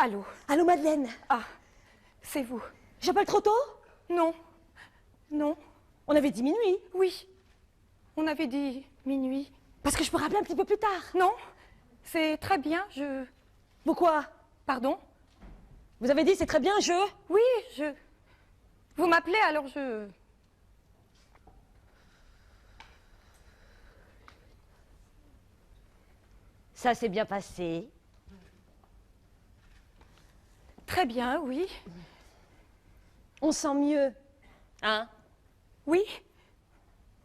Allô? Allô, Madeleine? Ah, c'est vous. J'appelle trop tôt? Non. Non. On avait dit minuit. Oui. On avait dit minuit. Parce que je peux rappeler un petit peu plus tard. Non. C'est très bien, Pourquoi? Pardon? Vous avez dit c'est très bien, Oui, Vous m'appelez, alors Ça s'est bien passé. Très bien, oui. On sent mieux. Hein? Oui.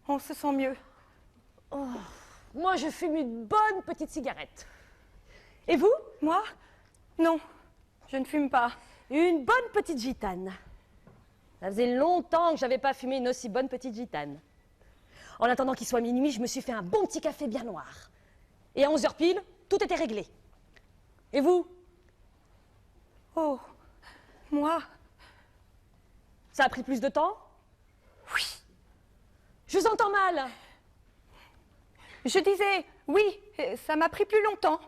On se sent mieux. Oh, moi, je fume une bonne petite cigarette. Et vous? Moi? Non, je ne fume pas. Une bonne petite gitane. Ça faisait longtemps que j'avais pas fumé une aussi bonne petite gitane. En attendant qu'il soit minuit, je me suis fait un bon petit café bien noir. Et à 11h pile, tout était réglé. Et vous? Oh, moi? Ça a pris plus de temps? Oui. Je vous entends mal. Je disais, oui, ça m'a pris plus longtemps.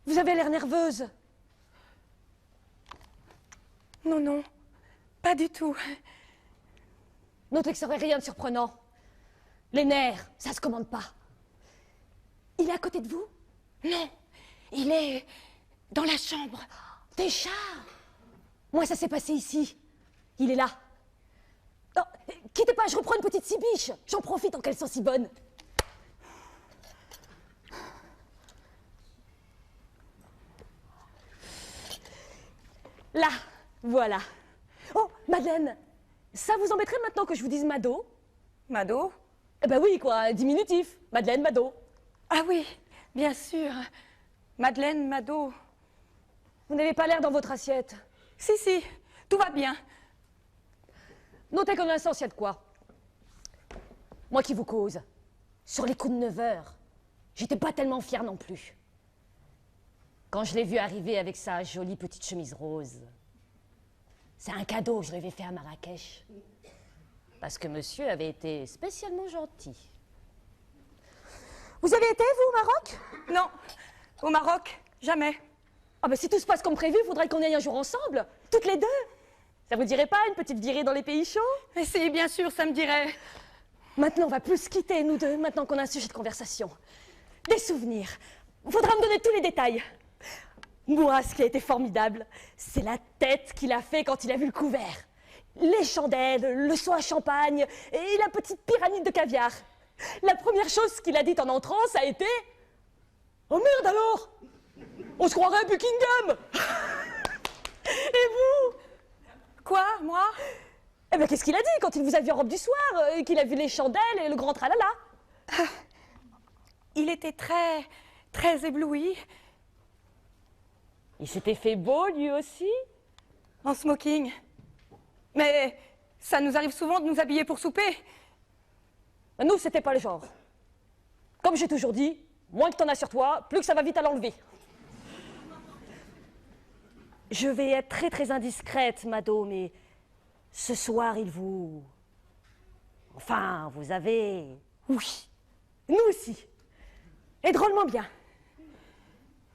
Vous avez l'air nerveuse. Non, non, pas du tout. Notez que ça aurait rien de surprenant. Les nerfs, ça se commande pas. Il est à côté de vous? Non, il est dans la chambre. Déjà? Moi, ça s'est passé ici. Il est là. Non, quittez pas, je reprends une petite cibiche. J'en profite tant qu'elles sont si bonnes. Là, voilà. Oh, Madeleine, ça vous embêterait maintenant que je vous dise Mado? Mado? Eh ben oui, quoi, diminutif. Madeleine, Mado. Ah oui, bien sûr. Madeleine, Mado. Vous n'avez pas l'air dans votre assiette. Si, si, tout va bien. Notez qu'en instant, il y a de quoi. Moi qui vous cause, sur les coups de 9h, j'étais pas tellement fière non plus. Quand je l'ai vu arriver avec sa jolie petite chemise rose, c'est un cadeau que je lui avais fait à Marrakech. Parce que monsieur avait été spécialement gentil. Vous avez été, vous, au Maroc? Non, au Maroc, jamais. Ah ben si tout se passe comme prévu, il faudrait qu'on y aille un jour ensemble, toutes les deux. Ça vous dirait pas une petite virée dans les pays chauds? Mais si, bien sûr, ça me dirait. Maintenant, on va plus se quitter, nous deux, maintenant qu'on a un sujet de conversation. Des souvenirs. Faudra me donner tous les détails. Moi, ce qui a été formidable, c'est la tête qu'il a fait quand il a vu le couvert. Les chandelles, le seau à champagne et la petite pyramide de caviar. La première chose qu'il a dite en entrant, ça a été « Oh merde alors! On se croirait à Buckingham !» Et vous? Quoi, moi? Eh bien, qu'est-ce qu'il a dit quand il vous a vu en robe du soir, et qu'il a vu les chandelles et le grand tralala? Il était très, très ébloui. Il s'était fait beau, lui aussi? En smoking. Mais ça nous arrive souvent de nous habiller pour souper. Nous, c'était pas le genre. Comme j'ai toujours dit, moins que t'en as sur toi, plus que ça va vite à l'enlever. Je vais être très très indiscrète, Mado, mais ce soir, il vous... Enfin, vous avez... Oui, nous aussi. Et drôlement bien.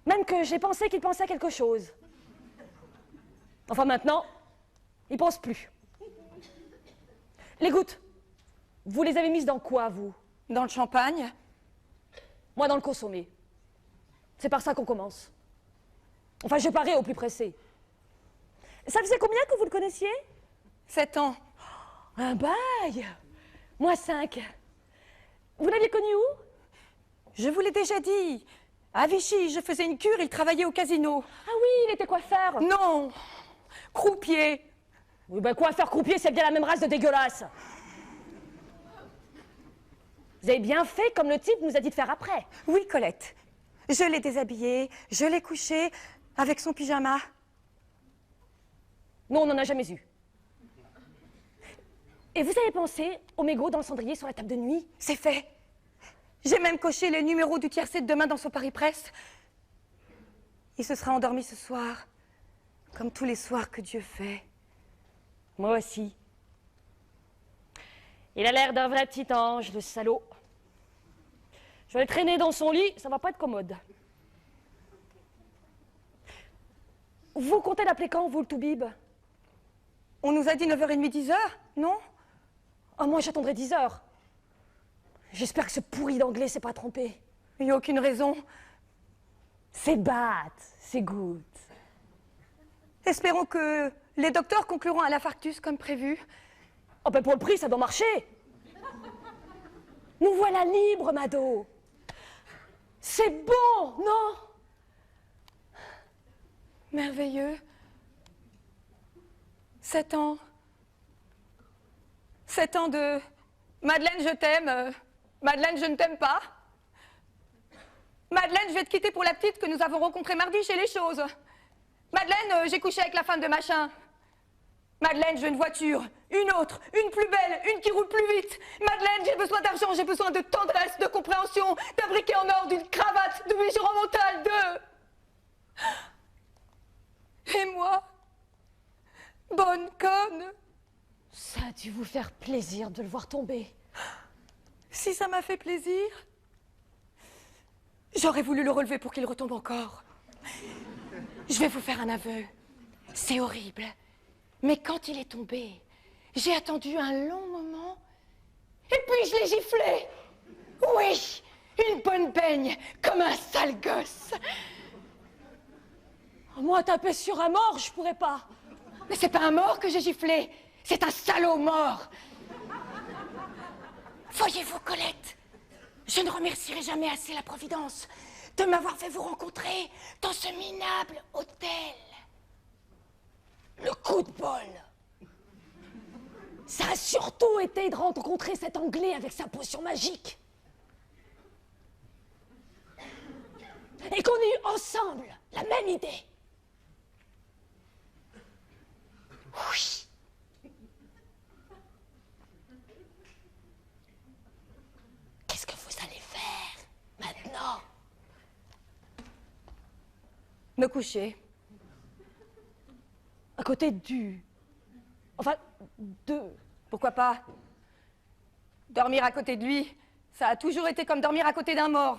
Même que j'ai pensé qu'il pensait à quelque chose. Enfin maintenant, il pense plus. Les gouttes, vous les avez mises dans quoi, vous? Dans le champagne. Moi, dans le consommé. C'est par ça qu'on commence. Enfin, je parais au plus pressé. Ça faisait combien que vous le connaissiez? 7 ans. Un bail. Moi, 5. Vous l'aviez connu où? Je vous l'ai déjà dit. À Vichy, je faisais une cure, il travaillait au casino. Ah oui, il était coiffeur. Non, croupier. Oui, ben coiffeur, croupier, c'est bien la même race de dégueulasse. Vous avez bien fait comme le type nous a dit de faire après. Oui, Colette. Je l'ai déshabillé, je l'ai couché avec son pyjama. Non, on n'en a jamais eu. Et vous avez pensé au mégot dans le cendrier sur la table de nuit? C'est fait. J'ai même coché le numéro du tiercé de demain dans son Paris-Presse. Il se sera endormi ce soir, comme tous les soirs que Dieu fait. Moi aussi. Il a l'air d'un vrai petit ange, le salaud. Je vais le traîner dans son lit, ça va pas être commode. Vous comptez l'appeler quand, vous, le toubib? On nous a dit 9h30, 10h, non? Oh, moi, j'attendrai 10 heures. J'espère que ce pourri d'anglais s'est pas trompé. Il n'y a aucune raison. C'est bad, c'est good. Espérons que les docteurs concluront à l'infarctus comme prévu. Oh, ben pour le prix, ça doit marcher. Nous voilà libres, Mado. C'est bon, non? Merveilleux. 7 ans. 7 ans de Madeleine, je t'aime. Madeleine, je ne t'aime pas. Madeleine, je vais te quitter pour la petite que nous avons rencontrée mardi chez Les Choses. Madeleine, j'ai couché avec la femme de machin. Madeleine, je veux une voiture, une autre, une plus belle, une qui roule plus vite. Madeleine, j'ai besoin d'argent, j'ai besoin de tendresse, de compréhension, d'un briquet en or, d'une cravate, de bijoux en mental, de... Et moi, bonne conne. Ça a dû vous faire plaisir de le voir tomber. Si ça m'a fait plaisir, j'aurais voulu le relever pour qu'il retombe encore. Je vais vous faire un aveu. C'est horrible. Mais quand il est tombé, j'ai attendu un long moment et puis je l'ai giflé. Oui, une bonne baigne, comme un sale gosse. Moi, taper sur un mort, je pourrais pas. Mais c'est pas un mort que j'ai giflé, c'est un salaud mort. Voyez-vous, Colette, je ne remercierai jamais assez la Providence de m'avoir fait vous rencontrer dans ce minable hôtel. Le coup de bol. Ça a surtout été de rencontrer cet Anglais avec sa potion magique. Et qu'on ait eu ensemble la même idée. Oui. Qu'est-ce que vous allez faire maintenant? Me coucher. À côté du... Enfin, de... Pourquoi pas? Dormir à côté de lui, ça a toujours été comme dormir à côté d'un mort.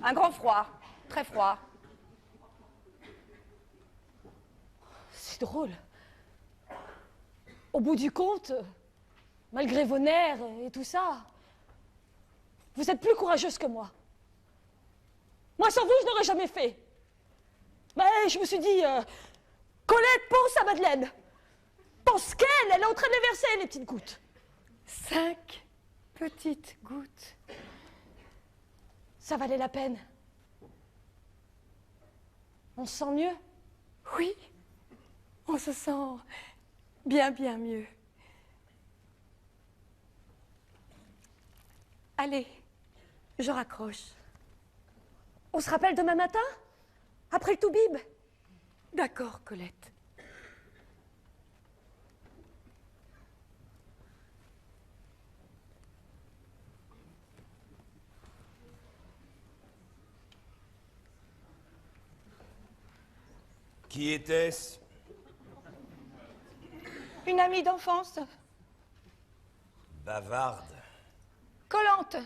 Un grand froid, très froid. C'est drôle. Au bout du compte, malgré vos nerfs et tout ça, vous êtes plus courageuse que moi. Moi, sans vous, je n'aurais jamais fait. Mais je me suis dit, Colette, pense à Madeleine. Pense qu'elle, elle est en train de les verser, les petites gouttes. 5 petites gouttes. Ça valait la peine. On se sent mieux? Oui, on se sent bien, bien mieux. Allez, je raccroche. On se rappelle demain matin? Après le toubib? D'accord, Colette. Qui était-ce? Une amie d'enfance. Bavarde. Collante.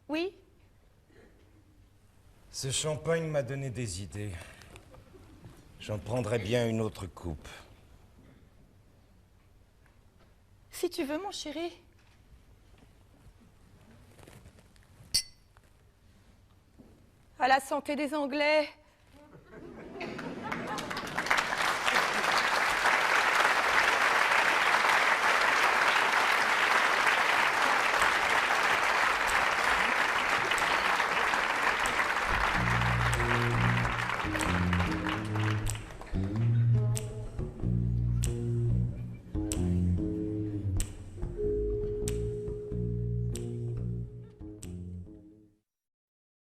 Oui? Ce champagne m'a donné des idées. J'en prendrais bien une autre coupe. Si tu veux, mon chéri. À la santé des Anglais.